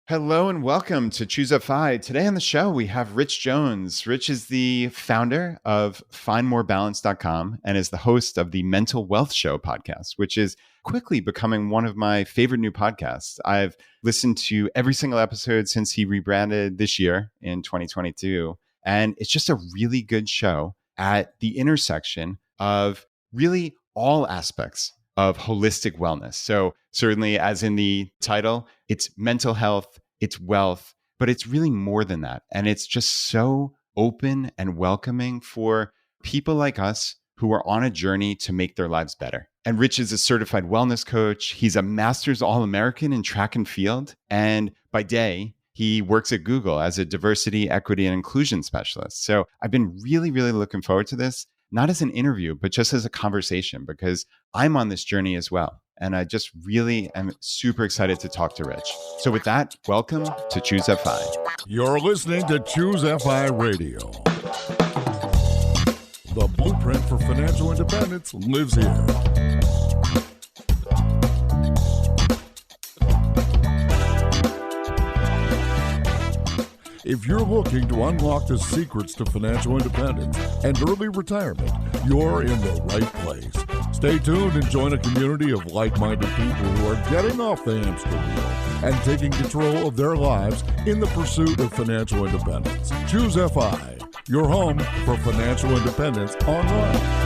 Hello and welcome to Choose FI. Today on the show, we have Rich Jones. Rich is the founder of findmorebalance.com and is the host of the Mental Wealth Show podcast, which is quickly becoming one of my favorite new podcasts. I've listened to every single episode since he rebranded this year in 2022. And it's just a really good show at the intersection of really all aspects of holistic wellness. So certainly, as in the title, it's mental health, it's wealth, but it's really more than that. And it's just so open and welcoming for people like us who are on a journey to make their lives better. And Rich is a certified wellness coach. He's a master's All-American in track and field. And by day, he works at Google as a diversity, equity, and inclusion specialist. So I've been really, really looking forward to this, not as an interview, but just as a conversation, because I'm on this journey as well. And I just really am super excited to talk to Rich. So with that, welcome to Choose FI. You're listening to Choose FI Radio. The blueprint for financial independence lives here. If you're looking to unlock the secrets to financial independence and early retirement, you're in the right place. Stay tuned and join a community of like-minded people who are getting off the hamster wheel and taking control of their lives in the pursuit of financial independence. Choose FI, your home for financial independence online.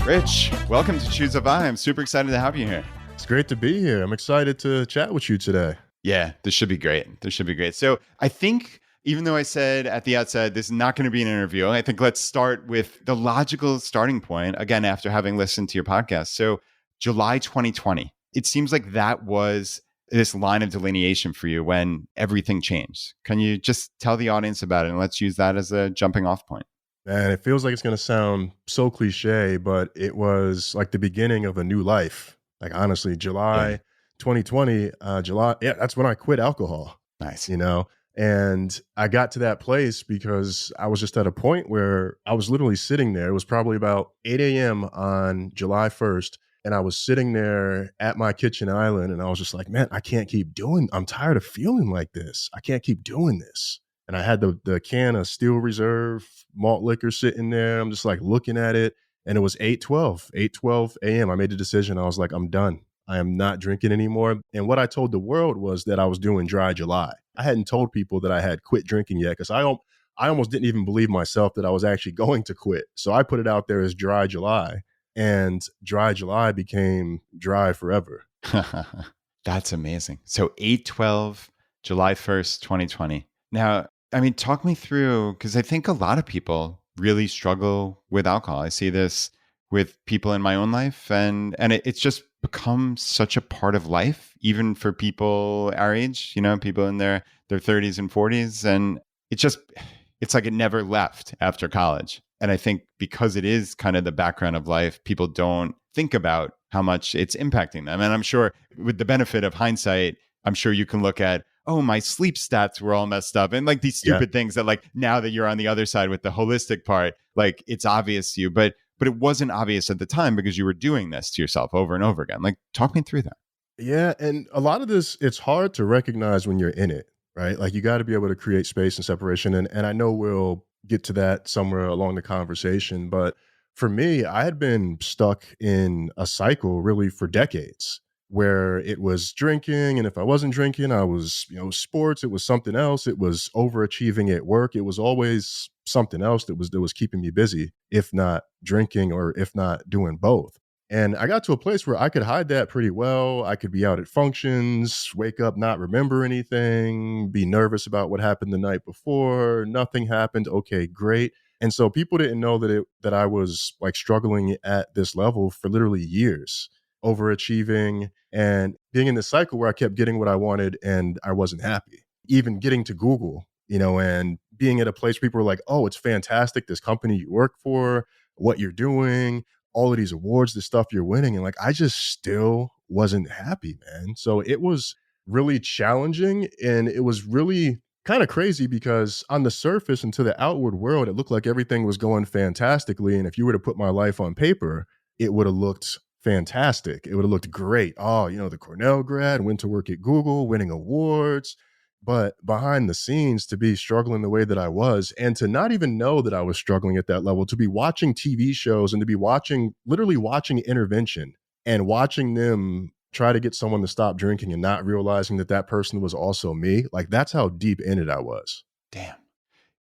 Rich, welcome to Choose FI. I'm super excited to have you here. It's great to be here. I'm excited to chat with you today. Yeah, this should be great. This should be great. So I think, even though I said at the outset, this is not going to be an interview, I think let's start with the logical starting point, again, after having listened to your podcast. So July 2020, it seems like that was this line of delineation for you when everything changed. Can you just tell the audience about it? And let's use that as a jumping off point. And it feels like it's going to sound so cliche, but it was like the beginning of a new life. Like, honestly, July 2020, that's when I quit alcohol. Nice. And I got to that place because I was just at a point where I was literally sitting there. It was probably about 8 a.m. on July 1st. And I was sitting there at my kitchen island and I was just like, man, I'm tired of feeling like this. I can't keep doing this. And I had the can of Steel Reserve malt liquor sitting there. I'm just like looking at it. And it was 8:12 a.m. I made the decision. I was like, I'm done. I am not drinking anymore. And what I told the world was that I was doing dry July. I hadn't told people that I had quit drinking yet because I almost didn't even believe myself that I was actually going to quit. So I put it out there as dry July. And dry July became dry forever. That's amazing. So 8/12, July 1st, 2020. Now, I mean, talk me through, because I think a lot of people really struggle with alcohol. I see this with people in my own life, and it's just become such a part of life, even for people our age, people in their 30s and 40s. And it's like it never left after college. And I think because it is kind of the background of life, people don't think about how much it's impacting them. And I'm sure with the benefit of hindsight, I'm sure you can look at, oh, my sleep stats were all messed up. And like these stupid things that like now that you're on the other side with the holistic part, like it's obvious to you, but it wasn't obvious at the time because you were doing this to yourself over and over again. Like, talk me through that. Yeah. And a lot of this, it's hard to recognize when you're in it, right? Like you got to be able to create space and separation. And I know we'll get to that somewhere along the conversation. But for me, I had been stuck in a cycle really for decades, where it was drinking. And if I wasn't drinking, I was, sports, it was something else. It was overachieving at work. It was always something else that was keeping me busy, if not drinking or if not doing both. And I got to a place where I could hide that pretty well. I could be out at functions, wake up, not remember anything, be nervous about what happened the night before. Nothing happened. Okay, great. And so people didn't know that I was like struggling at this level for literally years, overachieving and being in this cycle where I kept getting what I wanted and I wasn't happy. Even getting to Google, and being at a place where people were like, oh, it's fantastic, this company you work for, what you're doing, all of these awards, the stuff you're winning. And like, I just still wasn't happy, man. So it was really challenging. And it was really kind of crazy because on the surface and to the outward world, it looked like everything was going fantastically. And if you were to put my life on paper, it would have looked fantastic. It would have looked great. Oh, the Cornell grad, went to work at Google, winning awards. But behind the scenes, to be struggling the way that I was, and to not even know that I was struggling at that level, to be watching TV shows and to be literally watching Intervention and watching them try to get someone to stop drinking and not realizing that that person was also me. Like, that's how deep in it I was. Damn.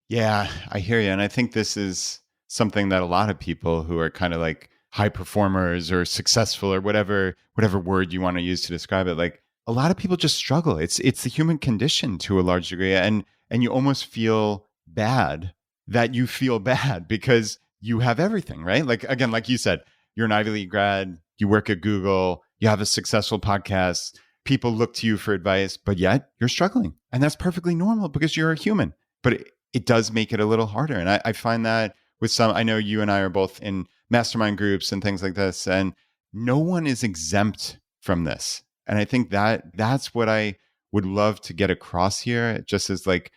Yeah, I hear you. And I think this is something that a lot of people who are kind of like high performers or successful or whatever word you want to use to describe it, like a lot of people just struggle. It's the human condition to a large degree. And you almost feel bad that you feel bad because you have everything, right? Like, again, like you said, you're an Ivy League grad, you work at Google, you have a successful podcast, people look to you for advice, but yet you're struggling. And that's perfectly normal because you're a human. But it does make it a little harder. And I find that with I know you and I are both in mastermind groups and things like this, and no one is exempt from this. And I think that's what I would love to get across here. It just is like,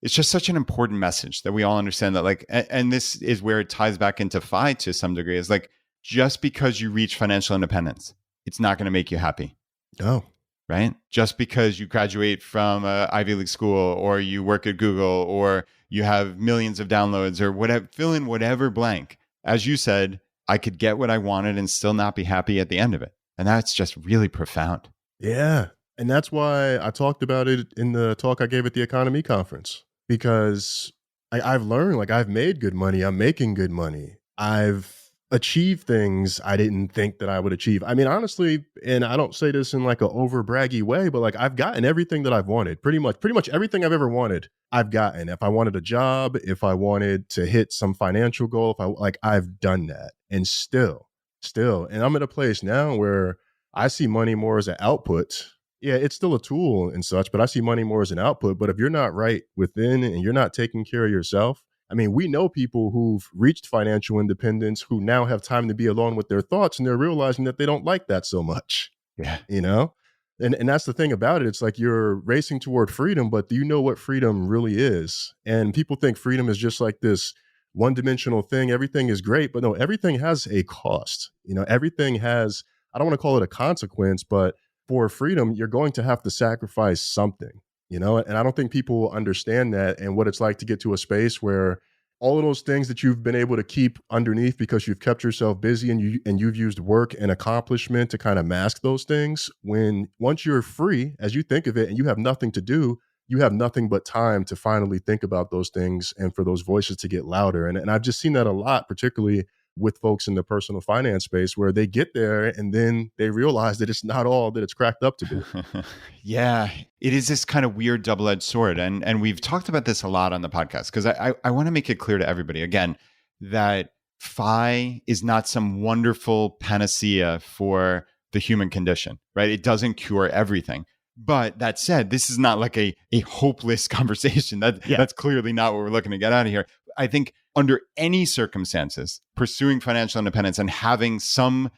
it's just such an important message that we all understand that, like, and this is where it ties back into FI to some degree, is like, just because you reach financial independence, it's not going to make you happy. No. Right? Just because you graduate from Ivy League school or you work at Google or you have millions of downloads or whatever, fill in whatever blank. As you said, I could get what I wanted and still not be happy at the end of it. And that's just really profound. Yeah. And that's why I talked about it in the talk I gave at the Economy Conference, because I've learned, like, I've made good money. I'm making good money. I've achieve things I didn't think that I would achieve. I mean, honestly, and I don't say this in like a over braggy way, but like, I've gotten everything that I've wanted. Pretty much everything I've ever wanted, I've gotten. If I wanted a job, if I wanted to hit some financial goal, I've done that. And still, and I'm at a place now where I see money more as an output. Yeah, it's still a tool and such, but I see money more as an output. But if you're not right within and you're not taking care of yourself, I mean, we know people who've reached financial independence who now have time to be alone with their thoughts, and they're realizing that they don't like that so much. Yeah. And that's the thing about it. It's like you're racing toward freedom, but do you know what freedom really is? And people think freedom is just like this one-dimensional thing. Everything is great, but no, everything has a cost. Everything has, I don't want to call it a consequence, but for freedom, you're going to have to sacrifice something. And I don't think people understand that and what it's like to get to a space where all of those things that you've been able to keep underneath because you've kept yourself busy and you've used work and accomplishment to kind of mask those things. Once you're free, as you think of it, and you have nothing to do, you have nothing but time to finally think about those things and for those voices to get louder. And I've just seen that a lot, particularly with folks in the personal finance space, where they get there and then they realize that it's not all that it's cracked up to be. Yeah, it is this kind of weird double-edged sword. And we've talked about this a lot on the podcast because I want to make it clear to everybody, again, that FI is not some wonderful panacea for the human condition, right? It doesn't cure everything. But that said, this is not like a hopeless conversation. That's clearly not what we're looking to get out of here. I think under any circumstances, pursuing financial independence and having some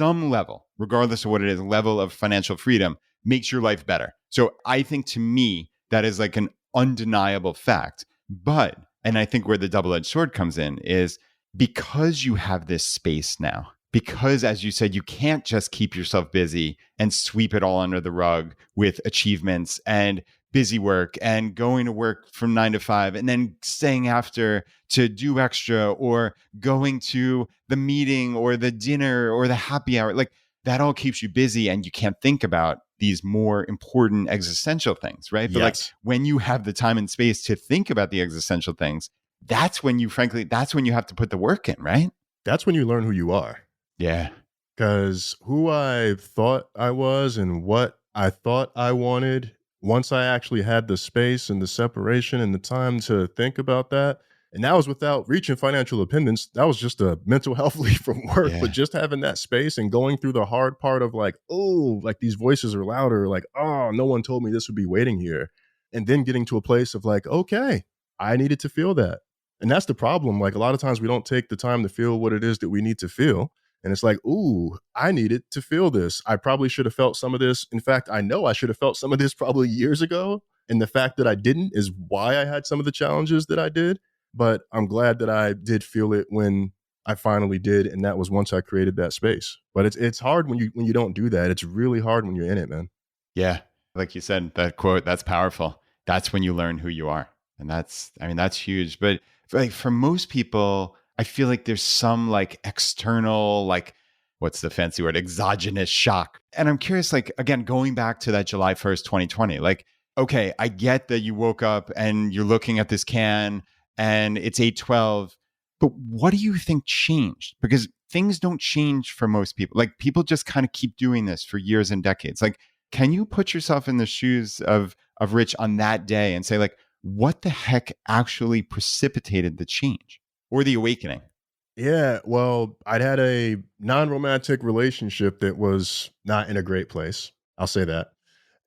level, regardless of what it is, level of financial freedom makes your life better. So I think, to me, that is like an undeniable fact. But, and I think where the double-edged sword comes in is because you have this space now, because, as you said, you can't just keep yourself busy and sweep it all under the rug with achievements and busy work and going to work from 9 to 5 and then staying after to do extra or going to the meeting or the dinner or the happy hour. Like, that all keeps you busy and you can't think about these more important existential things, right? But like, when you have the time and space to think about the existential things, that's when you have to put the work in, right? That's when you learn who you are. Yeah. Because who I thought I was and what I thought I wanted, once I actually had the space and the separation and the time to think about that, and that was without reaching financial independence. That was just a mental health leave from work, but just having that space and going through the hard part of like, oh, like these voices are louder, like, oh, no one told me this would be waiting here. And then getting to a place of like, okay, I needed to feel that. And that's the problem. Like, a lot of times we don't take the time to feel what it is that we need to feel. And it's like, ooh, I needed to feel this. I probably should have felt some of this. In fact, I know I should have felt some of this probably years ago. And the fact that I didn't is why I had some of the challenges that I did. But I'm glad that I did feel it when I finally did, and that was once I created that space. But it's hard when you don't do that. It's really hard when you're in it, man. Yeah. Like you said, that quote, that's powerful. That's when you learn who you are. And that's huge. But like for most people, I feel like there's some like external, like, what's the fancy word? Exogenous shock. And I'm curious, like, again, going back to that July 1st, 2020, like, okay, I get that you woke up and you're looking at this can and it's 8:12. But what do you think changed? Because things don't change for most people. Like people just kind of keep doing this for years and decades. Like, can you put yourself in the shoes of Rich on that day and say, like, what the heck actually precipitated the change or the awakening? Yeah, well, I'd had a non-romantic relationship that was not in a great place. I'll say that.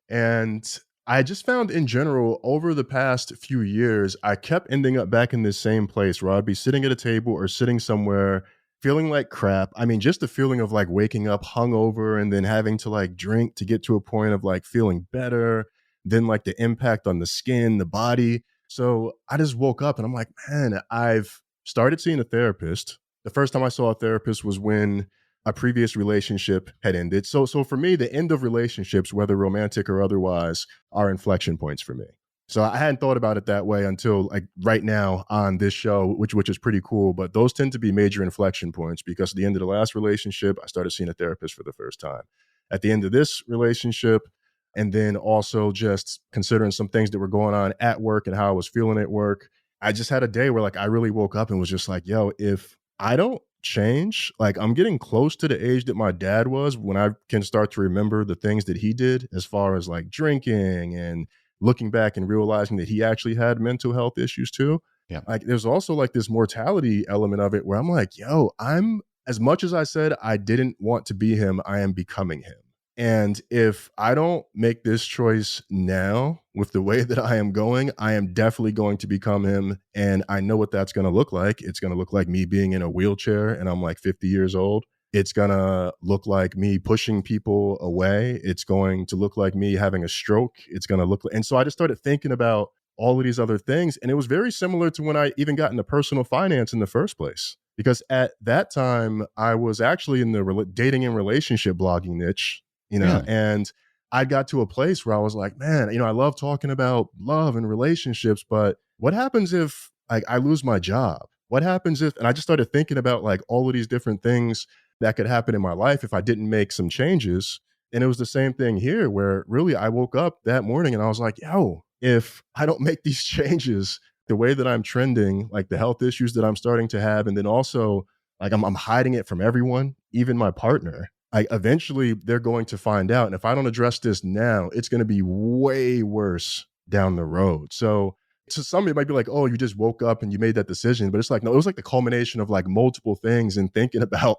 And I just found in general over the past few years, I kept ending up back in this same place where I'd be sitting at a table or sitting somewhere feeling like crap. I mean, just the feeling of like waking up hungover and then having to like drink to get to a point of like feeling better, then like the impact on the skin, the body. So I just woke up and I'm like, man, I've started seeing a therapist. The first time I saw a therapist was when a previous relationship had ended. So for me, the end of relationships, whether romantic or otherwise, are inflection points for me. So I hadn't thought about it that way until like right now on this show, which is pretty cool. But those tend to be major inflection points because at the end of the last relationship, I started seeing a therapist for the first time. At the end of this relationship, and then also just considering some things that were going on at work and how I was feeling at work, I just had a day where like I really woke up and was just like, yo, if I don't change, like I'm getting close to the age that my dad was when I can start to remember the things that he did as far as like drinking and looking back and realizing that he actually had mental health issues too. Yeah. Like there's also like this mortality element of it where I'm like, yo, I'm as much as I said I didn't want to be him, I am becoming him. And if I don't make this choice now with the way that I am going, I am definitely going to become him. And I know what that's going to look like. It's going to look like me being in a wheelchair and I'm like 50 years old. It's going to look like me pushing people away. It's going to look like me having a stroke. It's going to look like, and so I just started thinking about all of these other things. And it was very similar to when I even got into personal finance in the first place. Because at that time, I was actually in the dating and relationship blogging niche. Really? And I got to a place where I was like, man, I love talking about love and relationships, but what happens if like I lose my job? What happens if, and I just started thinking about like all of these different things that could happen in my life if I didn't make some changes. And it was the same thing here where really I woke up that morning and I was like, yo, if I don't make these changes, the way that I'm trending, like the health issues that I'm starting to have, and then also like I'm hiding it from everyone, even my partner. Eventually they're going to find out. And if I don't address this now, it's going to be way worse down the road. So to some, it might be like, oh, you just woke up and you made that decision. But it's like, no, it was like the culmination of like multiple things and thinking about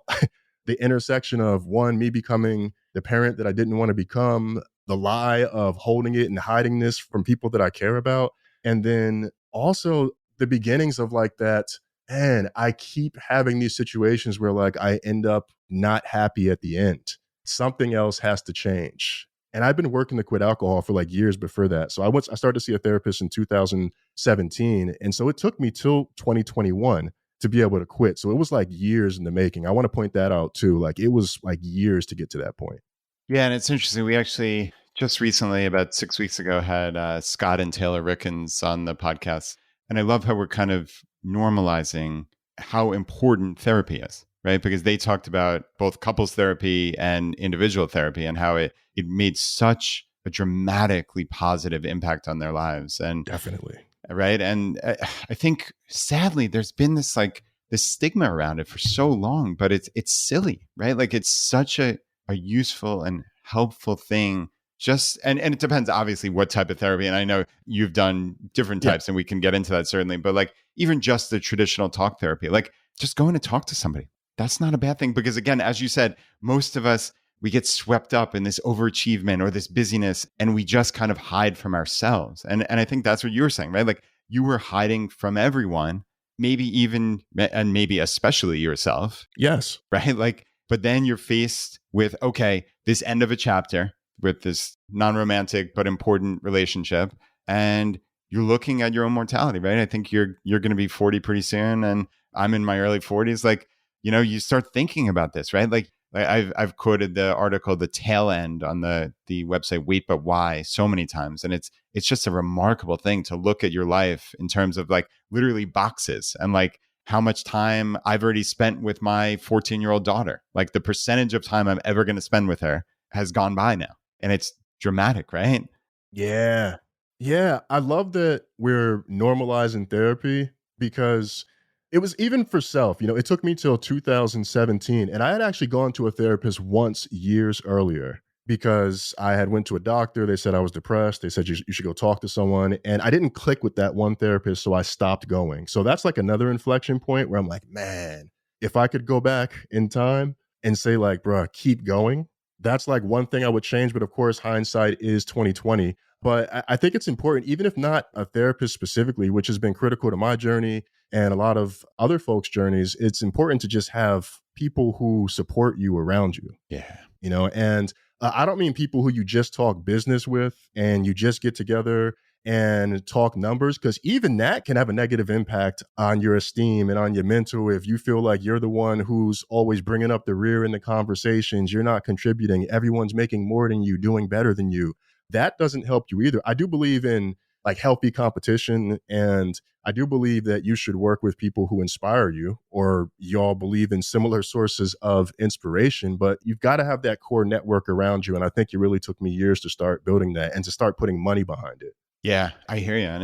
the intersection of one, me becoming the parent that I didn't want to become, the lie of holding it and hiding this from people that I care about. And then also the beginnings of like that, and I keep having these situations where like I end up not happy at the end. Something else has to change. And I've been working to quit alcohol for like years before that. So I started to see a therapist in 2017. And so it took me till 2021 to be able to quit. So it was like years in the making. I want to point that out too. Like it was like years to get to that point. Yeah. And it's interesting. We actually just recently, about 6 weeks ago, had Scott and Taylor Rickens on the podcast. And I love how we're kind of normalizing how important therapy is, right? Because they talked about both couples therapy and individual therapy and how it made such a dramatically positive impact on their lives. And Definitely. right. And I think sadly, there's been this like this stigma around it for so long, but it's silly, right? Like it's such a useful and helpful thing. Just and it depends obviously what type of therapy. And I know you've done different types and we can get into that certainly, but like even just the traditional talk therapy, like just going to talk to somebody, that's not a bad thing. Because again, as you said, most of us, we get swept up in this overachievement or this busyness and we just kind of hide from ourselves. And I think that's what you were saying, right? Like you were hiding from everyone, maybe even, and maybe especially yourself. Yes. Right? Like, but then you're faced with, okay, this end of a chapter with this non-romantic but important relationship. and you're looking at your own mortality, right? I think you're going to be 40 pretty soon, and I'm in my early 40s. Like, you start thinking about this, right? Like I've quoted the article "The Tail End" on the website Wait But Why so many times, and it's just a remarkable thing to look at your life in terms of like literally boxes and like how much time I've already spent with my 14-year-old daughter. Like the percentage of time I'm ever going to spend with her has gone by now, and it's dramatic, right? Yeah. Yeah. I love that we're normalizing therapy because it was even for self. It took me till 2017. And I had actually gone to a therapist once years earlier because I had went to a doctor. They said I was depressed. They said you should go talk to someone. And I didn't click with that one therapist. So I stopped going. So that's like another inflection point where I'm like, man, if I could go back in time and say like, bruh, keep going. That's like one thing I would change. But of course, hindsight is 2020. But I think it's important, even if not a therapist specifically, which has been critical to my journey and a lot of other folks' journeys, it's important to just have people who support you around you. Yeah. And I don't mean people who you just talk business with and you just get together and talk numbers, because even that can have a negative impact on your esteem and on your mental. If you feel like you're the one who's always bringing up the rear in the conversations, you're not contributing, everyone's making more than you, doing better than you, that doesn't help you either. I do believe in like healthy competition, and I do believe that you should work with people who inspire you, or y'all believe in similar sources of inspiration, but you've got to have that core network around you. And I think it really took me years to start building that and to start putting money behind it. Yeah, I hear you. And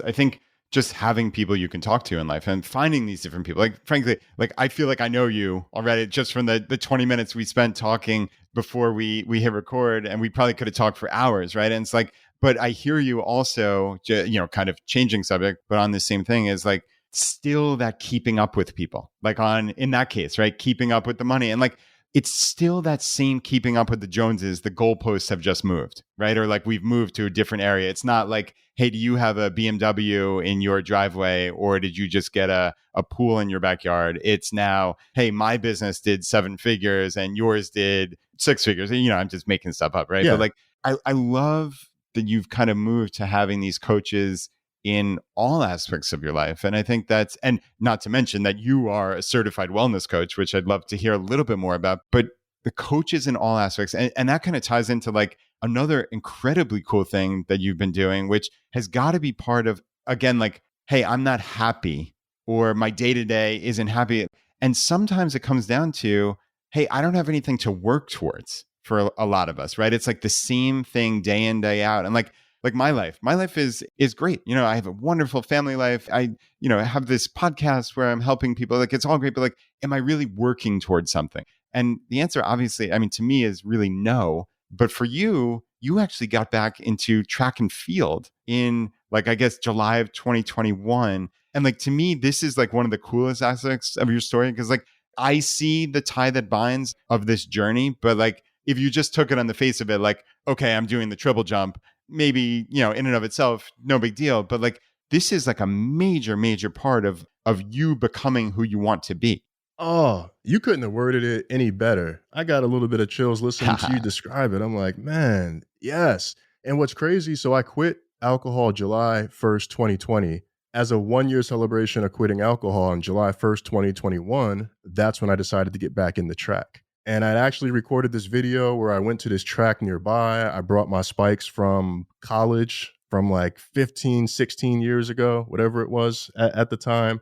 I think just having people you can talk to in life and finding these different people, like, frankly, like I feel like I know you already just from the 20 minutes we spent talking before we hit record, and we probably could have talked for hours. Right. And it's like, but I hear you also, kind of changing subject, but on the same thing is like still that keeping up with people, like in that case, right. Keeping up with the money, and like, it's still that same keeping up with the Joneses. The goalposts have just moved, right? Or like we've moved to a different area. It's not like, hey, do you have a BMW in your driveway, or did you just get a pool in your backyard? It's now, hey, my business did 7 figures and yours did 6 figures. And, I'm just making stuff up, right? Yeah. But like, I love that you've kind of moved to having these coaches in all aspects of your life. And I think and not to mention that you are a certified wellness coach, which I'd love to hear a little bit more about, but the coaches in all aspects. And that kind of ties into like another incredibly cool thing that you've been doing, which has got to be part of, again, like, hey, I'm not happy, or my day-to-day isn't happy. And sometimes it comes down to, hey, I don't have anything to work towards for a lot of us, right? It's like the same thing day in, day out. And like my life is great. I have a wonderful family life. I have this podcast where I'm helping people. Like, it's all great, but like, am I really working towards something? And the answer, obviously, I mean, to me is really no. But for you actually got back into track and field in like, I guess, July of 2021. And like, to me, this is like one of the coolest aspects of your story, because like, I see the tie that binds of this journey, but like, if you just took it on the face of it, like, okay, I'm doing the triple jump, maybe, in and of itself, no big deal. But like, this is like a major, major part of you becoming who you want to be. Oh, you couldn't have worded it any better. I got a little bit of chills listening to you describe it. I'm like, man, yes. And what's crazy, so I quit alcohol July 1st, 2020. As a 1-year celebration of quitting alcohol on July 1st, 2021, that's when I decided to get back in the track. And I actually recorded this video where I went to this track nearby. I brought my spikes from college from like 15, 16 years ago, whatever it was at the time.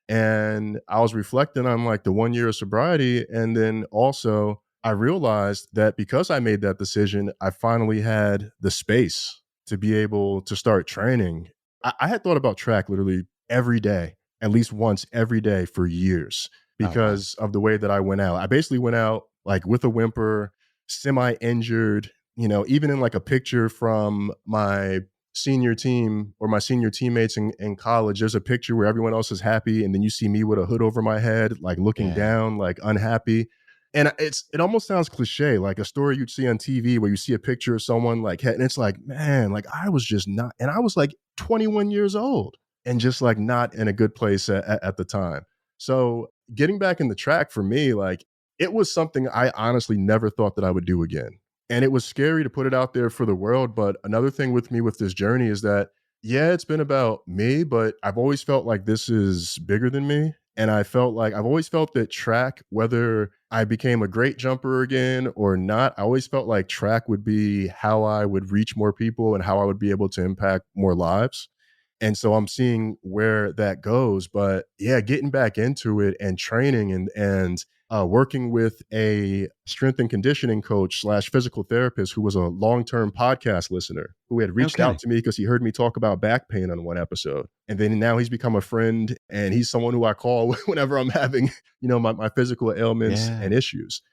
And I was reflecting on like the 1 year of sobriety. And then also I realized that because I made that decision, I finally had the space to be able to start training. I had thought about track literally every day, at least once every day for years, because of the way that I went out. I basically went out like with a whimper, semi-injured, even in like a picture from my senior team or my senior teammates in college, there's a picture where everyone else is happy, and then you see me with a hood over my head, like looking down, like unhappy. And it almost sounds cliche, like a story you'd see on TV where you see a picture of someone like, and it's like, man, like I was just not, and I was like 21 years old and just like not in a good place at the time. So getting back in the track for me, like it was something I honestly never thought that I would do again. And it was scary to put it out there for the world. But another thing with me with this journey is that Yeah, it's been about me, but I've always felt like this is bigger than me. And I felt like I've always felt that track, whether I became a great jumper again or not, I always felt like track would be how I would reach more people and how I would be able to impact more lives. And so I'm seeing where that goes. But yeah, getting back into it and training and working with a strength and conditioning coach slash physical therapist who was a long-term podcast listener who had reached Okay. out to me because he heard me talk about back pain on one episode. And then now he's become a friend and he's someone who I call whenever I'm having, my physical ailments Yeah. and issues.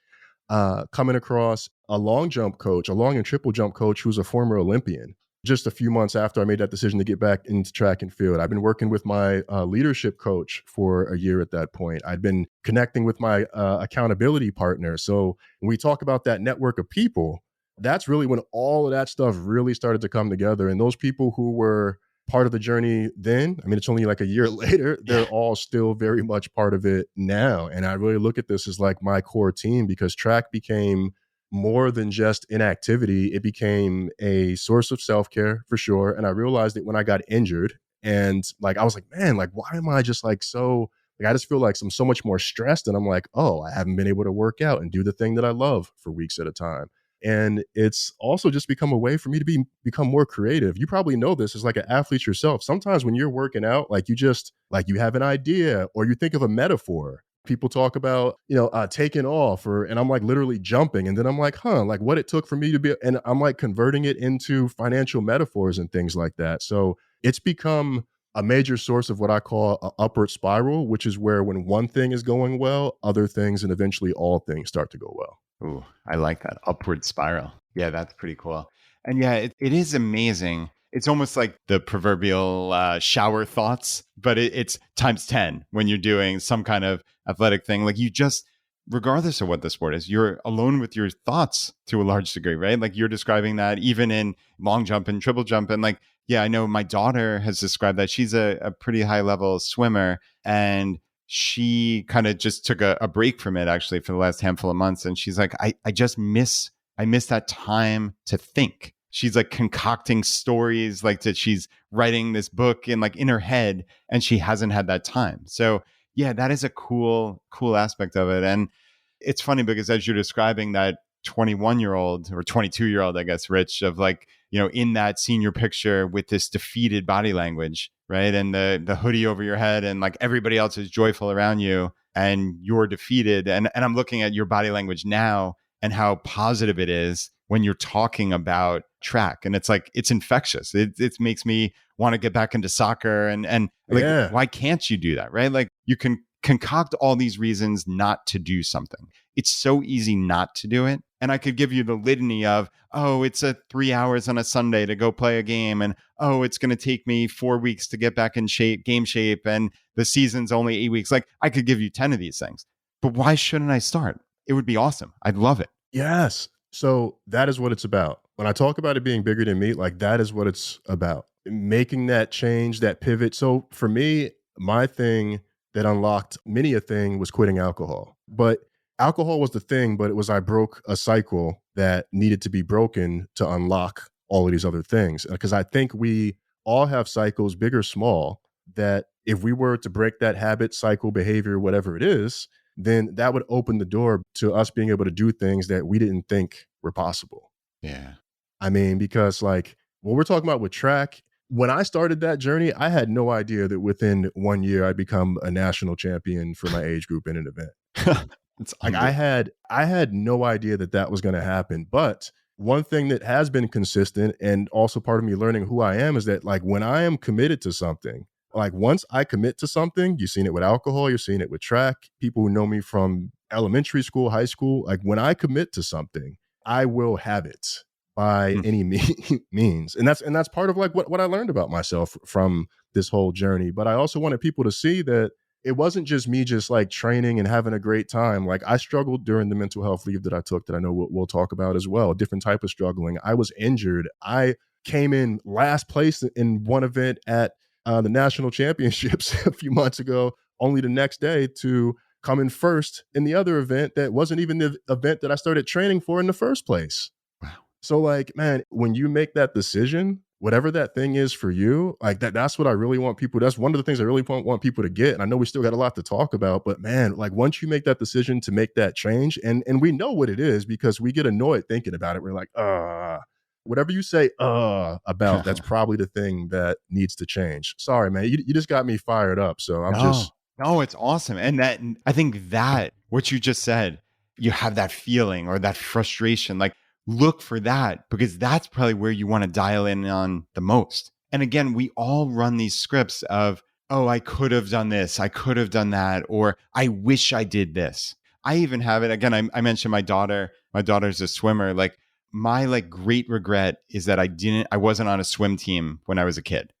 Coming across a long jump coach, a long and triple jump coach who's a former Olympian. Just a few months after I made that decision to get back into track and field, I've been working with my leadership coach for a year at that point. I'd been connecting with my accountability partner. So when we talk about that network of people, that's really when all of that stuff really started to come together. And those people who were part of the journey then, I mean, it's only like a year later, they're Yeah. all still very much part of it now. And I really look at this as like my core team because track became more than just an activity. It became a source of self-care for sure. And I realized that when I got injured and like, I was like, man, like, why am I just like so, like, I just feel like I'm so much more stressed. And I'm like, oh, I haven't been able to work out and do the thing that I love for weeks at a time. And it's also just become a way for me to become more creative. You probably know this as like an athlete yourself. Sometimes when you're working out, like you just like you have an idea or you think of a metaphor. People talk about, taking off and I'm like literally jumping. And then I'm like, like what it took for me to be, and I'm like converting it into financial metaphors and things like that. So it's become a major source of what I call an upward spiral, which is where when one thing is going well, other things and eventually all things start to go well. Ooh, I like that upward spiral. Yeah, that's pretty cool. And yeah, it is amazing. It's almost like the proverbial shower thoughts, but it's times 10 when you're doing some kind of athletic thing. Like you just, regardless of what the sport is, you're alone with your thoughts to a large degree, right? Like you're describing that even in long jump and triple jump. And like, yeah, I know my daughter has described that. She's a pretty high level swimmer. And she kind of just took a break from it actually for the last handful of months. And she's like, I miss that time to think. She's like concocting stories like that. She's writing this book in her head and she hasn't had that time. So yeah, that is a cool aspect of it. And it's funny because as you're describing that 21-year-old or 22-year-old, I guess, Rich, of like, in that senior picture with this defeated body language, right? And the hoodie over your head and like everybody else is joyful around you and you're defeated. And I'm looking at your body language now and how positive it is when you're talking about track. And it's like, it's infectious. It makes me want to get back into soccer and like, Yeah. why can't you do that? Right? Like you can concoct all these reasons not to do something. It's so easy not to do it. And I could give you the litany of, oh, it's 3 hours on a Sunday to go play a game. And oh, it's going to take me 4 weeks to get back in game shape. And the season's only 8 weeks. Like I could give you 10 of these things, but why shouldn't I start? It would be awesome. I'd love it. Yes. So that is what it's about. When I talk about it being bigger than me, like that is what it's about. Making that change, that pivot. So for me, my thing that unlocked many a thing was quitting alcohol. But alcohol was the thing, but it was I broke a cycle that needed to be broken to unlock all of these other things. Because I think we all have cycles, big or small, that if we were to break that habit, cycle, behavior, whatever it is, then that would open the door to us being able to do things that we didn't think were possible. Yeah. I mean, because like what we're talking about with track, when I started that journey, I had no idea that within 1 year I'd become a national champion for my age group in an event. It's Like unbelievable. I had no idea that that was going to happen. But one thing that has been consistent and also part of me learning who I am is that like when I am committed to something, like once I commit to something, you've seen it with alcohol, you're seeing it with track, people who know me from elementary school, high school, like when I commit to something, I will have it by Mm. any means. And that's part of like what I learned about myself from this whole journey. But I also wanted people to see that it wasn't just me just like training and having a great time. Like I struggled during the mental health leave that I took that I know we'll talk about as well. A different type of struggling. I was injured. I came in last place in one event at the national championships a few months ago, only the next day to come in first in the other event that wasn't even the event that I started training for in the first place. Wow. So like, man, when you make that decision, whatever that thing is for you, like that's what I really want people. That's one of the things I really want people to get. And I know we still got a lot to talk about, but man, like once you make that decision to make that change, and we know what it is because we get annoyed thinking about it. We're like, whatever you say, about, that's probably the thing that needs to change. Sorry, man. You just got me fired up. So I'm just. No, it's awesome. And that, I think that what you just said, you have that feeling or that frustration, like look for that because that's probably where you want to dial in on the most. And again, we all run these scripts of, oh, I could have done this. I could have done that. Or I wish I did this. I even have it. Again, I mentioned my daughter's a swimmer. Like my like great regret is that I wasn't on a swim team when I was a kid.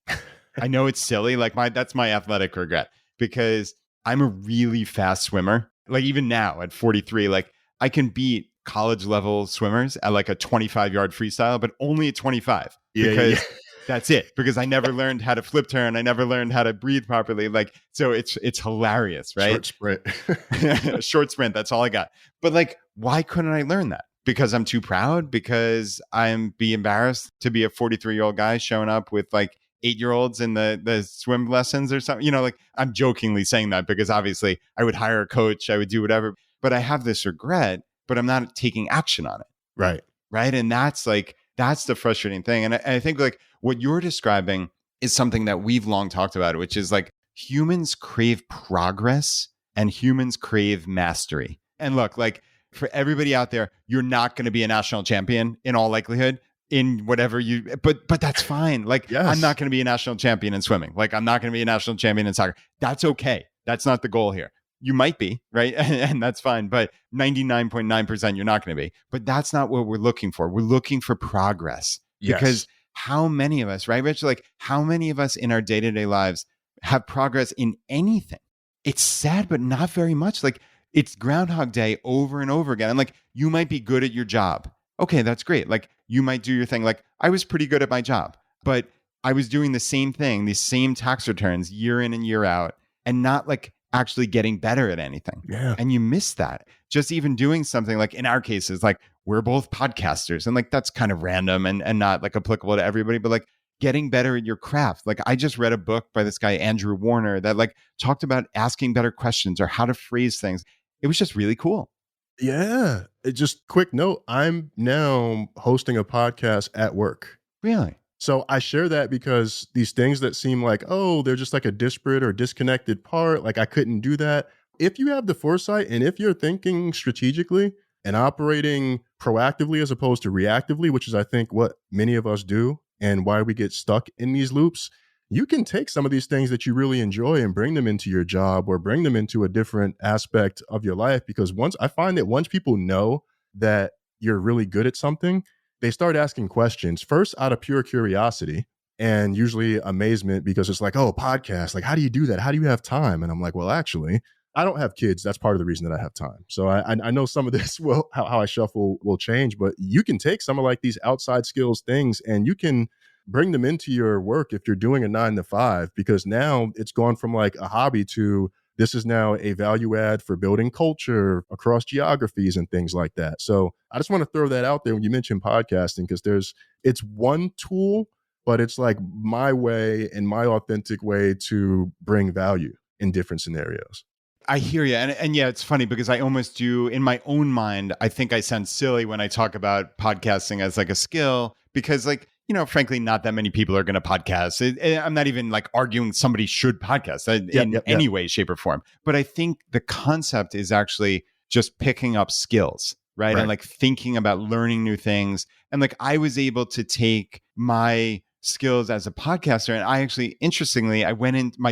I know it's silly. Like that's my athletic regret because I'm a really fast swimmer. Like even now at 43, like I can beat college level swimmers at like a 25-yard freestyle, but only at 25 because that's it. Because I never learned how to flip turn. I never learned how to breathe properly. Like, so it's hilarious, right? Short sprint. Short sprint. That's all I got. But like, why couldn't I learn that? Because I'm too proud? Because I'm be embarrassed to be a 43-year-old guy showing up with like 8-year-olds in the swim lessons or something, like I'm jokingly saying that because obviously I would hire a coach, I would do whatever, but I have this regret, but I'm not taking action on it. Right. Right. And that's the frustrating thing. And I think like what you're describing is something that we've long talked about, which is like humans crave progress and humans crave mastery. And look, like for everybody out there, you're not going to be a national champion in all likelihood. In whatever but that's fine. Like yes. I'm not going to be a national champion in swimming. Like I'm not going to be a national champion in soccer. That's okay. That's not the goal here. You might be, right? And that's fine. But 99.9% you're not going to be. But that's not what we're looking for. We're looking for progress. Yes. Because how many of us, right, Rich? Like how many of us in our day-to-day lives have progress in anything? It's sad, but not very much. Like it's Groundhog Day over and over again. And like you might be good at your job. Okay, that's great. Like you might do your thing. Like I was pretty good at my job, but I was doing the same thing, these same tax returns year in and year out and not like actually getting better at anything. Yeah. And you miss that. Just even doing something like in our cases, like we're both podcasters and like that's kind of random and not like applicable to everybody, but like getting better at your craft. Like I just read a book by this guy, Andrew Warner, that like talked about asking better questions or how to phrase things. It was just really cool. Yeah. Just quick note, I'm now hosting a podcast at work. Really? So I share that because these things that seem like, oh, they're just like a disparate or disconnected part, like I couldn't do that. If you have the foresight and if you're thinking strategically and operating proactively as opposed to reactively, which is I think what many of us do and why we get stuck in these loops, you can take some of these things that you really enjoy and bring them into your job or bring them into a different aspect of your life. Because I find that once people know that you're really good at something, they start asking questions first out of pure curiosity and usually amazement because it's like, oh, podcast, like, how do you do that? How do you have time? And I'm like, well, actually, I don't have kids. That's part of the reason that I have time. So I know some of this how I shuffle will change, but you can take some of like these outside skills things and you can bring them into your work if you're doing a 9 to 5, because now it's gone from like a hobby to this is now a value add for building culture across geographies and things like that. So I just want to throw that out there when you mention podcasting, because it's one tool, but it's like my way and my authentic way to bring value in different scenarios. I hear you. And yeah, it's funny because I almost do in my own mind. I think I sound silly when I talk about podcasting as like a skill because like, frankly, not that many people are going to podcast. I'm not even like arguing somebody should podcast in any way, shape or form. But I think the concept is actually just picking up skills, right? And like thinking about learning new things. And like I was able to take my skills as a podcaster. And I actually, interestingly, I went in, my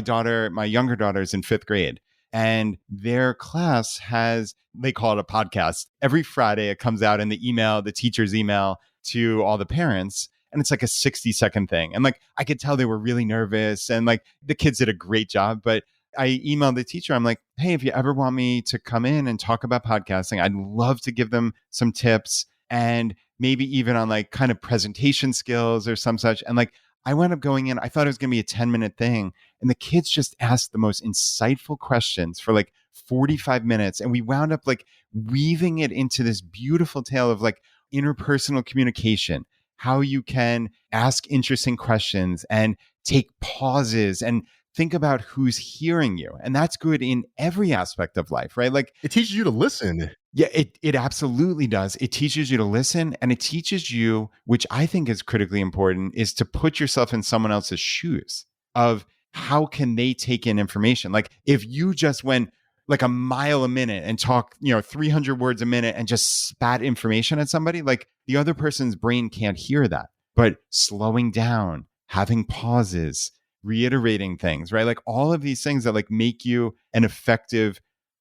younger daughter's in 5th grade. And their class they call it a podcast. Every Friday, it comes out in the teacher's email to all the parents. And it's like a 60-second thing. And like, I could tell they were really nervous and like the kids did a great job. But I emailed the teacher. I'm like, hey, if you ever want me to come in and talk about podcasting, I'd love to give them some tips and maybe even on like kind of presentation skills or some such. And like, I wound up going in, I thought it was going to be a 10-minute thing. And the kids just asked the most insightful questions for like 45 minutes. And we wound up like weaving it into this beautiful tale of like interpersonal communication, how you can ask interesting questions and take pauses and think about who's hearing you. And that's good in every aspect of life, right? Like, It teaches you to listen. yeah, it absolutely does. It teaches you to listen, and it teaches you, which I think is critically important, is to put yourself in someone else's shoes of how can they take in information. Like if you just went like a mile a minute and talk, 300 words a minute and just spat information at somebody, like the other person's brain can't hear that. But slowing down, having pauses, reiterating things, right? Like all of these things that like make you an effective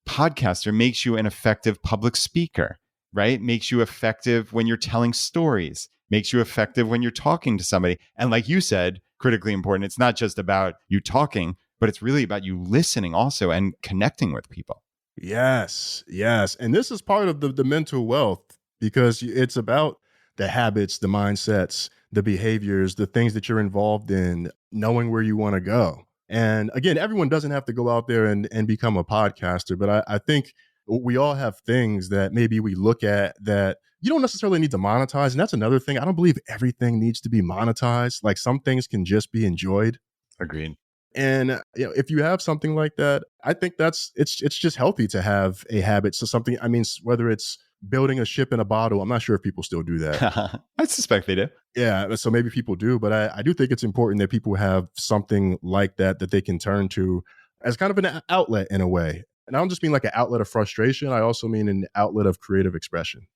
podcaster, makes you an effective public speaker, right? Makes you effective when you're telling stories, makes you effective when you're talking to somebody. And like you said, critically important, it's not just about you talking, but it's really about you listening also and connecting with people. Yes, yes. And this is part of the mental wealth because it's about the habits, the mindsets, the behaviors, the things that you're involved in, knowing where you want to go. And again, everyone doesn't have to go out there and become a podcaster, but I think we all have things that maybe we look at that you don't necessarily need to monetize. And that's another thing. I don't believe everything needs to be monetized. Like some things can just be enjoyed. Agreed. And if you have something like that, I think it's just healthy to have a habit. So something, I mean, whether it's building a ship in a bottle, I'm not sure if people still do that. I suspect they do. Yeah, so maybe people do, but I do think it's important that people have something like that they can turn to as kind of an outlet in a way. And I don't just mean like an outlet of frustration. I also mean an outlet of creative expression.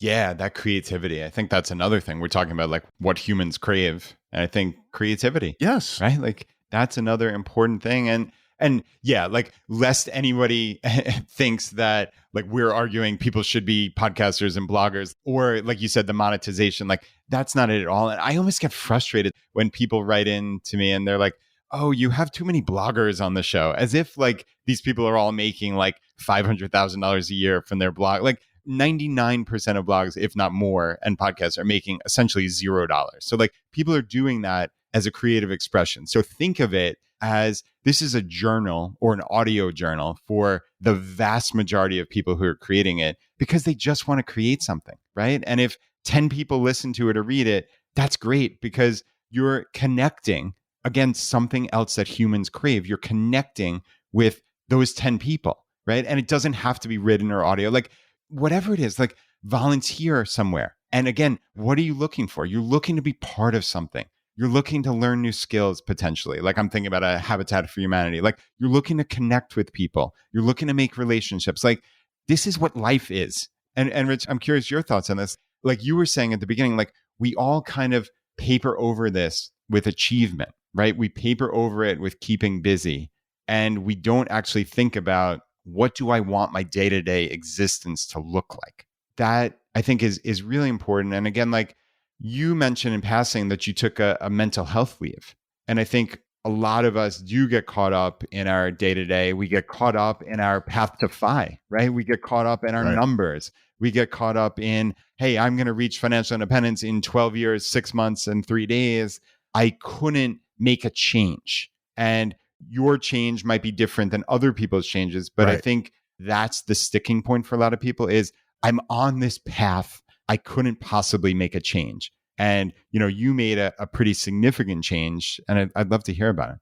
Yeah, that creativity. I think that's another thing. We're talking about like what humans crave. And I think creativity. Yes. Right? Like that's another important thing. And yeah, like lest anybody thinks that like we're arguing people should be podcasters and bloggers, or like you said, the monetization, like that's not it at all. And I almost get frustrated when people write in to me and they're like, oh, you have too many bloggers on the show, as if like these people are all making like $500,000 a year from their blog. Like 99% of blogs, if not more, and podcasts are making essentially $0. So like people are doing that as a creative expression. So think of it as this is a journal or an audio journal for the vast majority of people who are creating it because they just want to create something, right? And if 10 people listen to it or read it, that's great because you're connecting against something else that humans crave. You're connecting with those 10 people, right? And it doesn't have to be written or audio, like whatever it is, like volunteer somewhere. And again, what are you looking for? You're looking to be part of something. You're looking to learn new skills potentially. Like I'm thinking about a Habitat for Humanity. Like you're looking to connect with people. You're looking to make relationships. Like this is what life is. And Rich, I'm curious your thoughts on this. Like you were saying at the beginning, like we all kind of paper over this with achievement, right? We paper over it with keeping busy. And we don't actually think about what do I want my day-to-day existence to look like? That I think is really important. And again, like you mentioned in passing that you took a mental health leave. And I think a lot of us do get caught up in our day-to-day. We get caught up in our path to FI, right? We get caught up in our numbers. We get caught up in, hey, I'm going to reach financial independence in 12 years, 6 months, and 3 days. I couldn't make a change. And your change might be different than other people's changes. But I think that's the sticking point for a lot of people is I'm on this path. I couldn't possibly make a change. And, you made a pretty significant change. And I'd love to hear about it.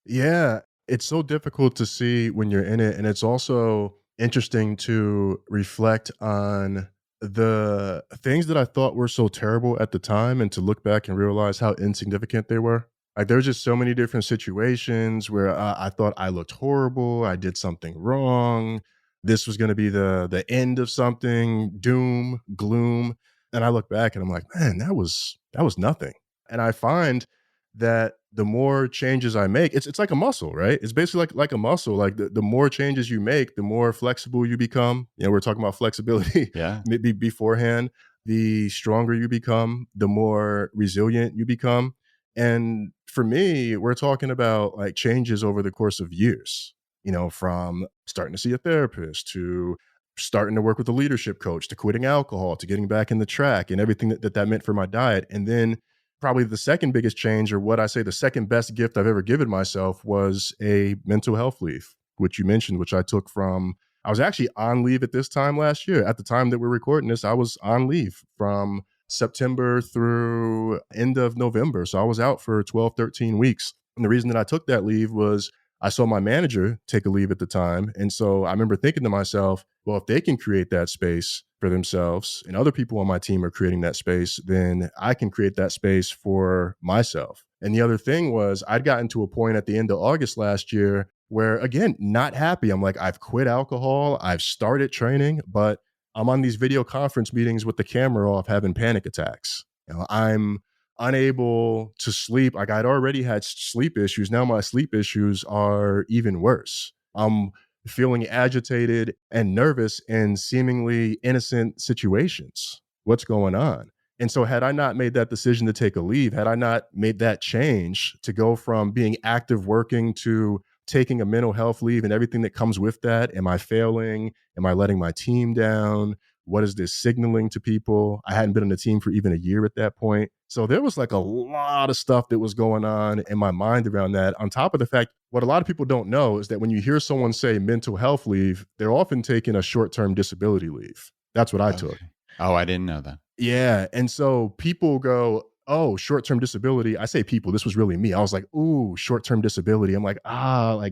Yeah, it's so difficult to see when you're in it. And it's also interesting to reflect on the things that I thought were so terrible at the time and to look back and realize how insignificant they were. Like there's just so many different situations where I thought I looked horrible. I did something wrong. This was going to be the end of something, doom, gloom. And I look back and I'm like, man, that was nothing. And I find that the more changes I make, it's like a muscle, right? It's basically like a muscle. Like the more changes you make, the more flexible you become. We're talking about flexibility maybe beforehand. The stronger you become, the more resilient you become. And for me, we're talking about like changes over the course of years, from starting to see a therapist to starting to work with a leadership coach to quitting alcohol to getting back in the track and everything that meant for my diet. And then probably the second biggest change, or what I say the second best gift I've ever given myself, was a mental health leave, which you mentioned, which I took I was actually on leave at this time last year. At the time that we're recording this, I was on leave from September through end of November. So I was out for 12, 13 weeks. And the reason that I took that leave was I saw my manager take a leave at the time. And so I remember thinking to myself, well, if they can create that space for themselves and other people on my team are creating that space, then I can create that space for myself. And the other thing was I'd gotten to a point at the end of August last year where, again, not happy. I'm like, I've quit alcohol. I've started training, but I'm on these video conference meetings with the camera off having panic attacks. I'm unable to sleep. Like I'd already had sleep issues. Now my sleep issues are even worse. I'm feeling agitated and nervous in seemingly innocent situations. What's going on? And so had I not made that decision to take a leave, had I not made that change to go from being active working to taking a mental health leave and everything that comes with that, am I failing? Am I letting my team down? What is this signaling to people? I hadn't been on the team for even a year at that point. So there was like a lot of stuff that was going on in my mind around that. On top of the fact, what a lot of people don't know is that when you hear someone say mental health leave, they're often taking a short-term disability leave. That's what I took. Oh, I didn't know that. Yeah. And so people go, oh, short-term disability. I say people, this was really me. I was like, ooh, short-term disability. I'm like, I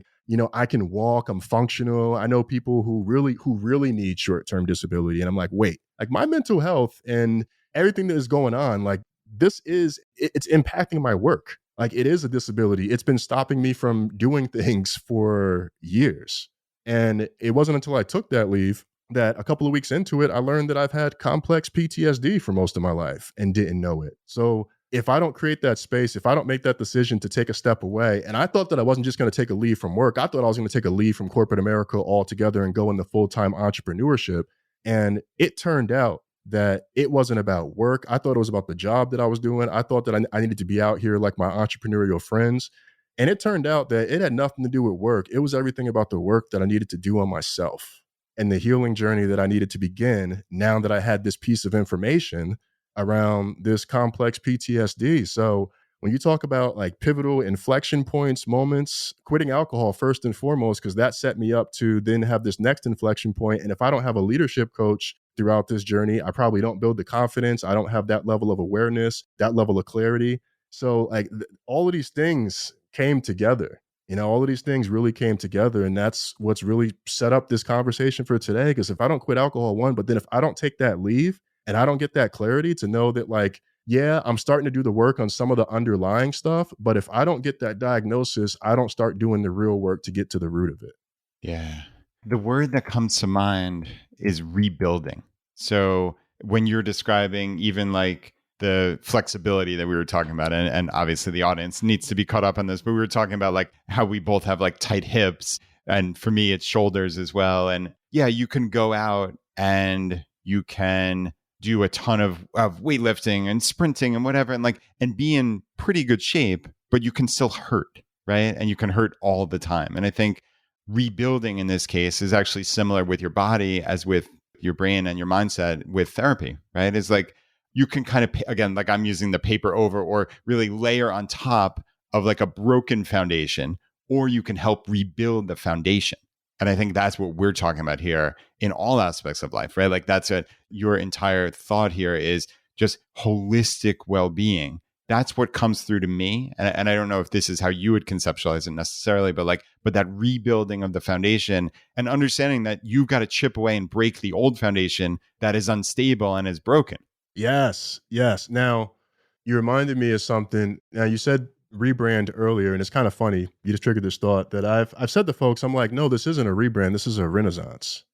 can walk, I'm functional. I know people who really need short-term disability. And I'm like, wait, like my mental health and everything that is going on, like it's impacting my work. Like it is a disability. It's been stopping me from doing things for years. And it wasn't until I took that leave that a couple of weeks into it, I learned that I've had complex PTSD for most of my life and didn't know it. So if I don't create that space, if I don't make that decision to take a step away, and I thought that I wasn't just going to take a leave from work, I thought I was going to take a leave from corporate America altogether and go into full-time entrepreneurship. And it turned out that it wasn't about work. I thought it was about the job that I was doing. I thought that I needed to be out here like my entrepreneurial friends. And it turned out that it had nothing to do with work. It was everything about the work that I needed to do on myself and the healing journey that I needed to begin now that I had this piece of information around this complex PTSD. So when you talk about like pivotal inflection points, moments, quitting alcohol first and foremost, because that set me up to then have this next inflection point. And if I don't have a leadership coach throughout this journey, I probably don't build the confidence. I don't have that level of awareness, that level of clarity. So like all of these things came together. All of these things really came together. And that's what's really set up this conversation for today. Because if I don't quit alcohol, but then if I don't take that leave and I don't get that clarity to know that like, yeah, I'm starting to do the work on some of the underlying stuff. But if I don't get that diagnosis, I don't start doing the real work to get to the root of it. Yeah. The word that comes to mind is rebuilding. So when you're describing even like the flexibility that we were talking about, and obviously the audience needs to be caught up on this, but we were talking about like how we both have like tight hips. And for me, it's shoulders as well. And yeah, you can go out and you can do a ton of weightlifting and sprinting and whatever, and be in pretty good shape, but you can still hurt, right? And you can hurt all the time. And I think rebuilding in this case is actually similar with your body as with your brain and your mindset with therapy, right? It's like you can kind of, again, like I'm using the paper over or really layer on top of like a broken foundation, or you can help rebuild the foundation. And I think that's what we're talking about here in all aspects of life, right? Like that's your entire thought here is just holistic well-being. That's what comes through to me. And I don't know if this is how you would conceptualize it necessarily, but that rebuilding of the foundation and understanding that you've got to chip away and break the old foundation that is unstable and is broken. Yes. Now, you reminded me of something. Now, you said rebrand earlier, and it's kind of funny. You just triggered this thought that I've said to folks, I'm like, no, this isn't a rebrand. This is a renaissance.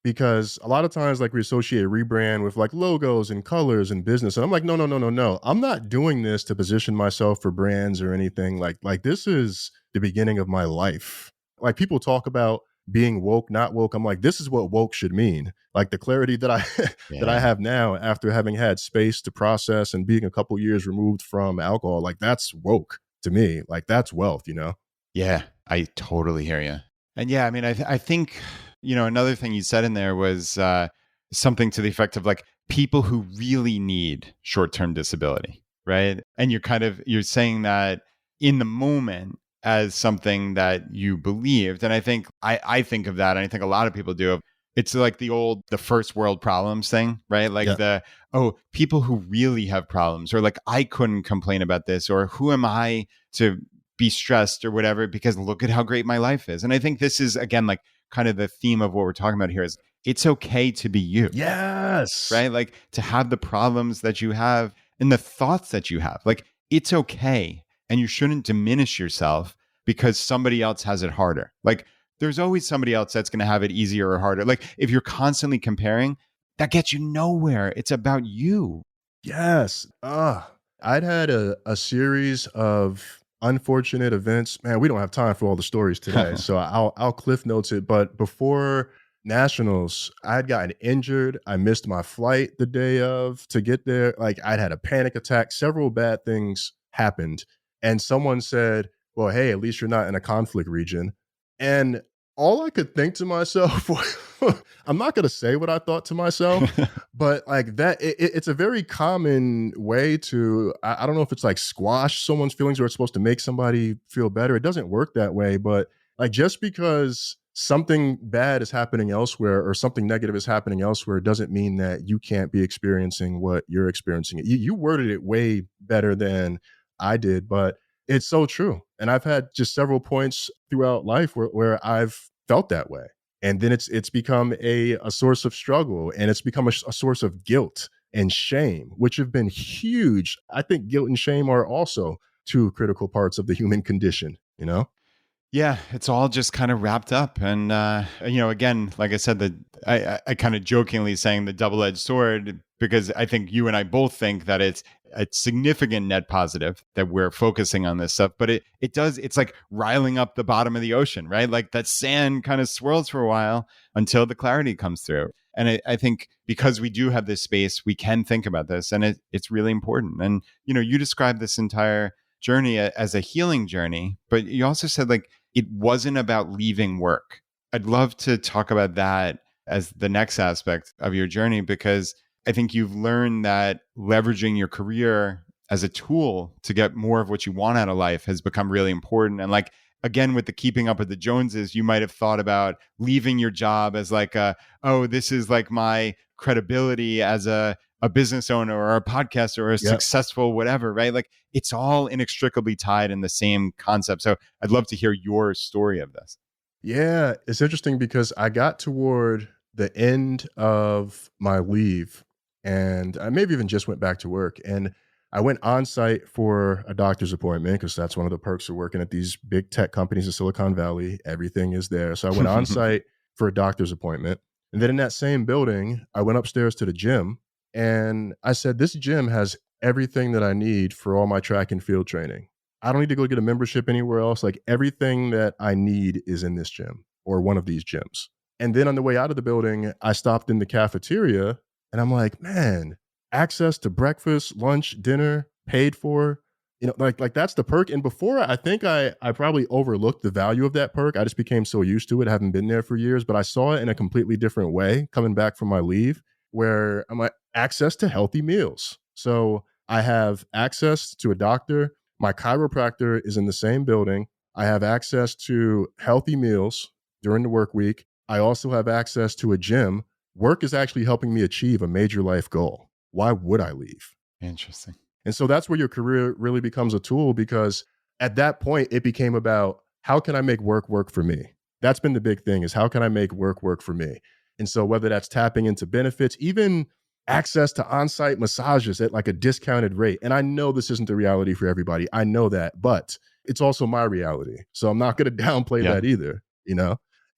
Because a lot of times, like we associate rebrand with like logos and colors and business. And I'm like, no. I'm not doing this to position myself for brands or anything. Like this is the beginning of my life. Like people talk about being woke, not woke. I'm like, this is what woke should mean. Like the clarity that I have now after having had space to process and being a couple years removed from alcohol, like that's woke to me. Like that's wealth, Yeah, I totally hear you. And yeah, I mean, I think, another thing you said in there was something to the effect of like people who really need short-term disability, right? And you're saying that in the moment as something that you believed. And I think I think of that, and I think a lot of people do, of It's like the first world problems thing, right? Like Yeah. people who really have problems, or like, I couldn't complain about this, or who am I to be stressed or whatever, because look at how great my life is. And I think this is, again, like kind of the theme of what we're talking about here is it's okay to be you, Yes. right? Like to have the problems that you have and the thoughts that you have. Like it's okay. And you shouldn't diminish yourself because somebody else has it harder. Like there's always somebody else that's going to have it easier or harder. Like if you're constantly comparing, that gets you nowhere. It's about you. Yes. I'd had a series of unfortunate events. Man, we don't have time for all the stories today, so I'll cliff notes it. But before nationals, I'd gotten injured. I missed my flight the day of to get there. Like I'd had a panic attack. Several bad things happened, and someone said, "Well, hey, at least you're not in a conflict region." And all I could think to myself was, I'm not going to say what I thought to myself, but like that, it's a very common way to, I don't know if it's like squash someone's feelings or it's supposed to make somebody feel better. It doesn't work that way. But like just because something bad is happening elsewhere or something negative is happening elsewhere doesn't mean that you can't be experiencing what you're experiencing. You worded it way better than I did, but it's so true. And I've had just several points throughout life where I've felt that way. And then it's become a source of struggle, and it's become a source of guilt and shame, which have been huge. I think guilt and shame are also two critical parts of the human condition, you know? Yeah, it's all just kind of wrapped up. And, again, like I said, I kind of jokingly saying the double-edged sword, because I think you and I both think that it's a significant net positive that we're focusing on this stuff. But it's like riling up the bottom of the ocean, right? Like that sand kind of swirls for a while until the clarity comes through. And I think because we do have this space, we can think about this, and it's really important. And, you described this entire journey as a healing journey, but you also said like it wasn't about leaving work. I'd love to talk about that as the next aspect of your journey, because I think you've learned that leveraging your career as a tool to get more of what you want out of life has become really important. And like, again, with the keeping up with the Joneses, you might have thought about leaving your job as like this is like my credibility as a business owner or a podcaster or a Yep. successful whatever, right? Like it's all inextricably tied in the same concept. So I'd love to hear your story of this. Yeah, it's interesting because I got toward the end of my leave and I maybe even just went back to work, and I went on site for a doctor's appointment because that's one of the perks of working at these big tech companies in Silicon Valley. Everything is there. So I went on site for a doctor's appointment. And then in that same building, I went upstairs to the gym and I said, this gym has everything that I need for all my track and field training. I don't need to go get a membership anywhere else. Like everything that I need is in this gym or one of these gyms. And then on the way out of the building, I stopped in the cafeteria and I'm like, man, access to breakfast, lunch, dinner, paid for, like that's the perk. And before, I think I probably overlooked the value of that perk. I just became so used to it, haven't been there for years, but I saw it in a completely different way coming back from my leave, where I'm like, access to healthy meals. So I have access to a doctor. My chiropractor is in the same building. I have access to healthy meals during the work week. I also have access to a gym. Work is actually helping me achieve a major life goal. Why would I leave? Interesting. And so that's where your career really becomes a tool, because at that point, it became about how can I make work work for me? That's been the big thing, is how can I make work work for me? And so whether that's tapping into benefits, even access to on-site massages at like a discounted rate. And I know this isn't the reality for everybody. I know that, but it's also my reality. So I'm not going to downplay that either,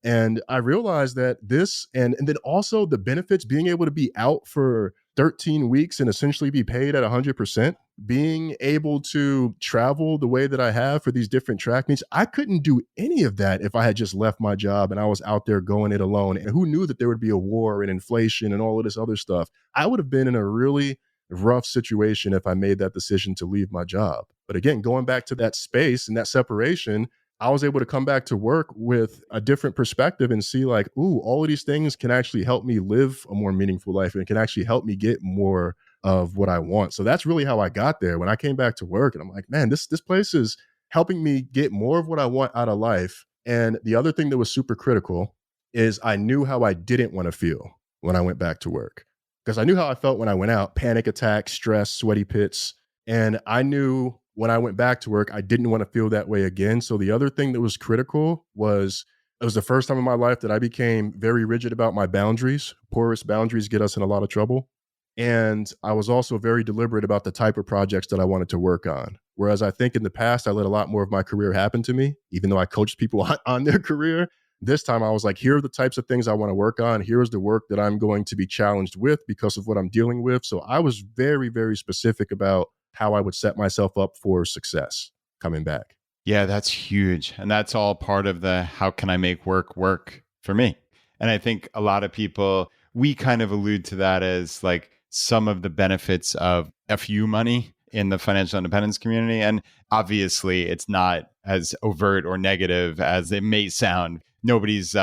And I realized that this, and then also the benefits, being able to be out for 13 weeks and essentially be paid at 100%, being able to travel the way that I have for these different track meets. I couldn't do any of that if I had just left my job and I was out there going it alone. And who knew that there would be a war and inflation and all of this other stuff? I would have been in a really rough situation if I made that decision to leave my job. But again, going back to that space and that separation, I was able to come back to work with a different perspective and see like, ooh, all of these things can actually help me live a more meaningful life and can actually help me get more of what I want. So that's really how I got there. When I came back to work and I'm like, man, this place is helping me get more of what I want out of life. And the other thing that was super critical is I knew how I didn't want to feel when I went back to work. Because I knew how I felt when I went out, panic attacks, stress, sweaty pits. And I knew when I went back to work, I didn't want to feel that way again. So the other thing that was critical was it was the first time in my life that I became very rigid about my boundaries. Porous boundaries get us in a lot of trouble. And I was also very deliberate about the type of projects that I wanted to work on. Whereas I think in the past, I let a lot more of my career happen to me, even though I coached people on their career. This time I was like, here are the types of things I want to work on. Here's the work that I'm going to be challenged with because of what I'm dealing with. So I was very, very specific about how I would set myself up for success coming back. Yeah, that's huge. And that's all part of the how can I make work work for me? And I think a lot of people, we kind of allude to that as like some of the benefits of FU money in the financial independence community. And obviously, it's not as overt or negative as it may sound. Nobody's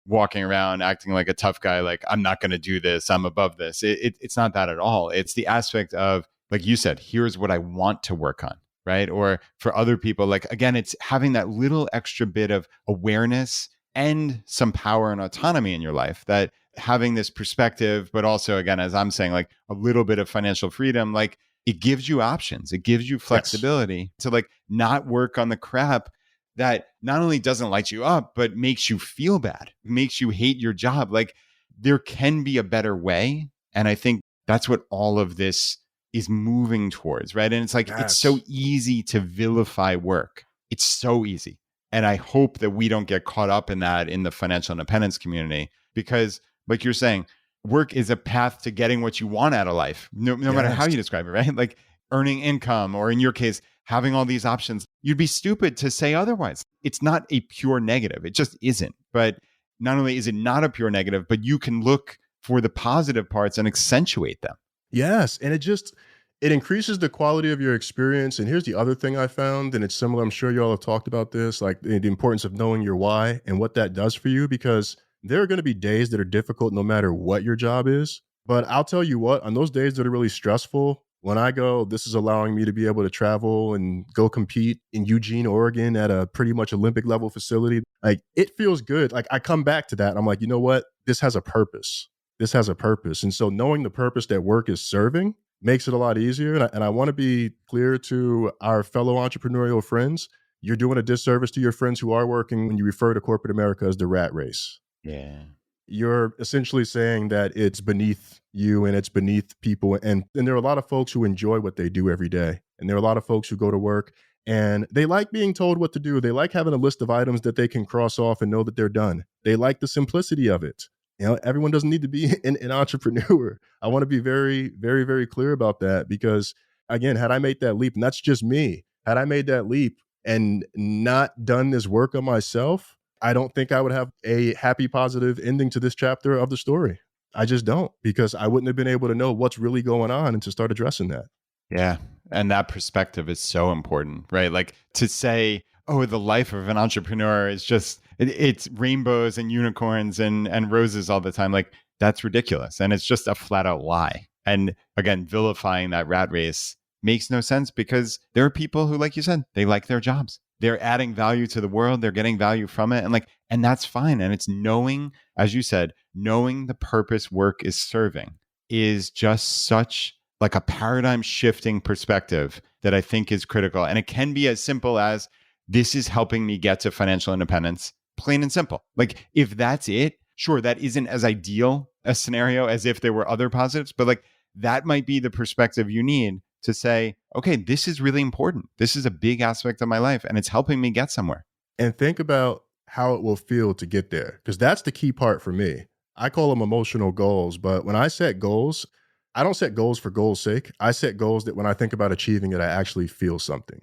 walking around acting like a tough guy, like, I'm not going to do this, I'm above this. It's not that at all. It's the aspect of, like you said, here's what I want to work on, right? Or for other people, like, again, it's having that little extra bit of awareness and some power and autonomy in your life, that having this perspective, but also, again, as I'm saying, like a little bit of financial freedom, like it gives you options. It gives you flexibility to like not work on the crap that not only doesn't light you up, but makes you feel bad, makes you hate your job. Like there can be a better way. And I think that's what all of this is moving towards, right? And it's like, it's so easy to vilify work. It's so easy. And I hope that we don't get caught up in that in the financial independence community, because like you're saying, work is a path to getting what you want out of life, no matter how you describe it, right? Like earning income, or in your case, having all these options. You'd be stupid to say otherwise. It's not a pure negative. It just isn't. But not only is it not a pure negative, but you can look for the positive parts and accentuate them. Yes. And it increases the quality of your experience. And here's the other thing I found, and it's similar. I'm sure you all have talked about this, like the importance of knowing your why and what that does for you, because there are going to be days that are difficult no matter what your job is. But I'll tell you what, on those days that are really stressful, when I go, this is allowing me to be able to travel and go compete in Eugene, Oregon at a pretty much Olympic level facility. Like it feels good. Like I come back to that and I'm like, you know what? This has a purpose. This has a purpose. And so knowing the purpose that work is serving makes it a lot easier. And I want to be clear to our fellow entrepreneurial friends. You're doing a disservice to your friends who are working when you refer to corporate America as the rat race. Yeah. You're essentially saying that it's beneath you and it's beneath people. And there are a lot of folks who enjoy what they do every day. And there are a lot of folks who go to work and they like being told what to do. They like having a list of items that they can cross off and know that they're done. They like the simplicity of it. You know, everyone doesn't need to be an entrepreneur. I want to be very, very, very clear about that, because again, had I made that leap, and that's just me, had I made that leap and not done this work on myself, I don't think I would have a happy, positive ending to this chapter of the story. I just don't, because I wouldn't have been able to know what's really going on and to start addressing that. Yeah. And that perspective is so important, right? Like to say, oh, the life of an entrepreneur is just, it's rainbows and unicorns and roses all the time. Like that's ridiculous. And it's just a flat out lie. And again, vilifying that rat race makes no sense, because there are people who, like you said, they like their jobs. They're adding value to the world. They're getting value from it. And that's fine. And it's knowing, as you said, knowing the purpose work is serving is just such like a paradigm shifting perspective that I think is critical. And it can be as simple as, this is helping me get to financial independence, plain and simple. Like if that's it, sure, that isn't as ideal a scenario as if there were other positives, but like that might be the perspective you need to say, okay, this is really important. This is a big aspect of my life and it's helping me get somewhere. And think about how it will feel to get there, because that's the key part for me. I call them emotional goals, but when I set goals, I don't set goals for goals' sake. I set goals that when I think about achieving it, I actually feel something.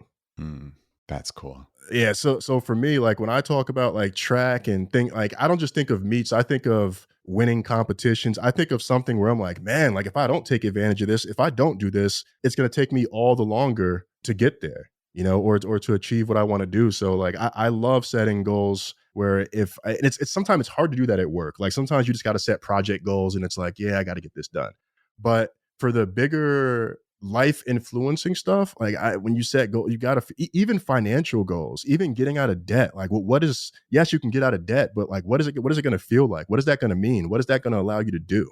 That's cool. Yeah. So for me, like when I talk about like track and think, like I don't just think of meets, I think of winning competitions. I think of something where I'm like, man, like if I don't take advantage of this, if I don't do this, it's going to take me all the longer to get there, you know, or to achieve what I want to do. So like I love setting goals where and it's sometimes it's hard to do that at work. Like sometimes you just got to set project goals and it's like, yeah, I got to get this done. But for the bigger life influencing stuff, like when you set goal, you got to even financial goals, even getting out of debt. Like, what is? Yes, you can get out of debt, but like, what is it? What is it going to feel like? What is that going to mean? What is that going to allow you to do?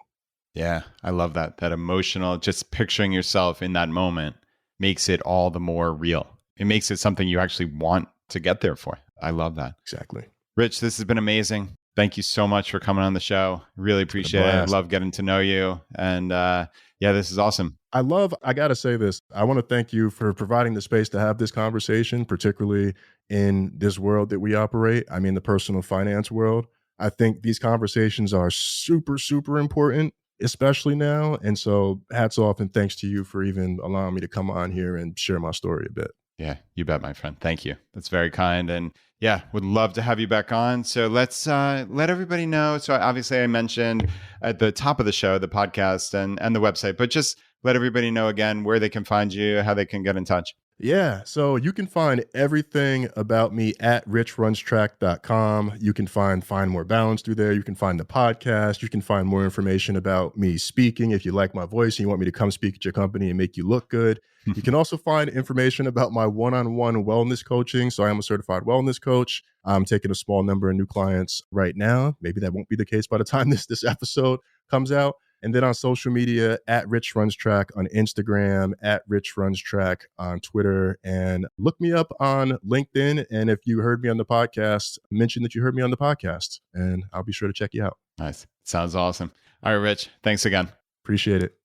Yeah, I love that. That emotional, just picturing yourself in that moment makes it all the more real. It makes it something you actually want to get there for. I love that. Exactly. Rich, this has been amazing. Thank you so much for coming on the show. Really appreciate it. I love getting to know you. And yeah, this is awesome. I got to say this. I want to thank you for providing the space to have this conversation, particularly in this world that we operate. I mean, the personal finance world. I think these conversations are super, super important, especially now. And so hats off and thanks to you for even allowing me to come on here and share my story a bit. Yeah, you bet, my friend. Thank you. That's very kind. And yeah, would love to have you back on. So let's let everybody know. So obviously I mentioned at the top of the show, the podcast and the website, but just let everybody know again where they can find you, how they can get in touch. Yeah, so you can find everything about me at richrunstrack.com. You can find More Balance through there. You can find the podcast. You can find more information about me speaking if you like my voice and you want me to come speak at your company and make you look good. You can also find information about my one-on-one wellness coaching. So I am a certified wellness coach. I'm taking a small number of new clients right now. Maybe that won't be the case by the time this episode comes out. And then on social media, at Rich Runs Track on Instagram, at Rich Runs Track on Twitter, and look me up on LinkedIn. And if you heard me on the podcast, mention that you heard me on the podcast, and I'll be sure to check you out. Nice. Sounds awesome. All right, Rich. Thanks again. Appreciate it.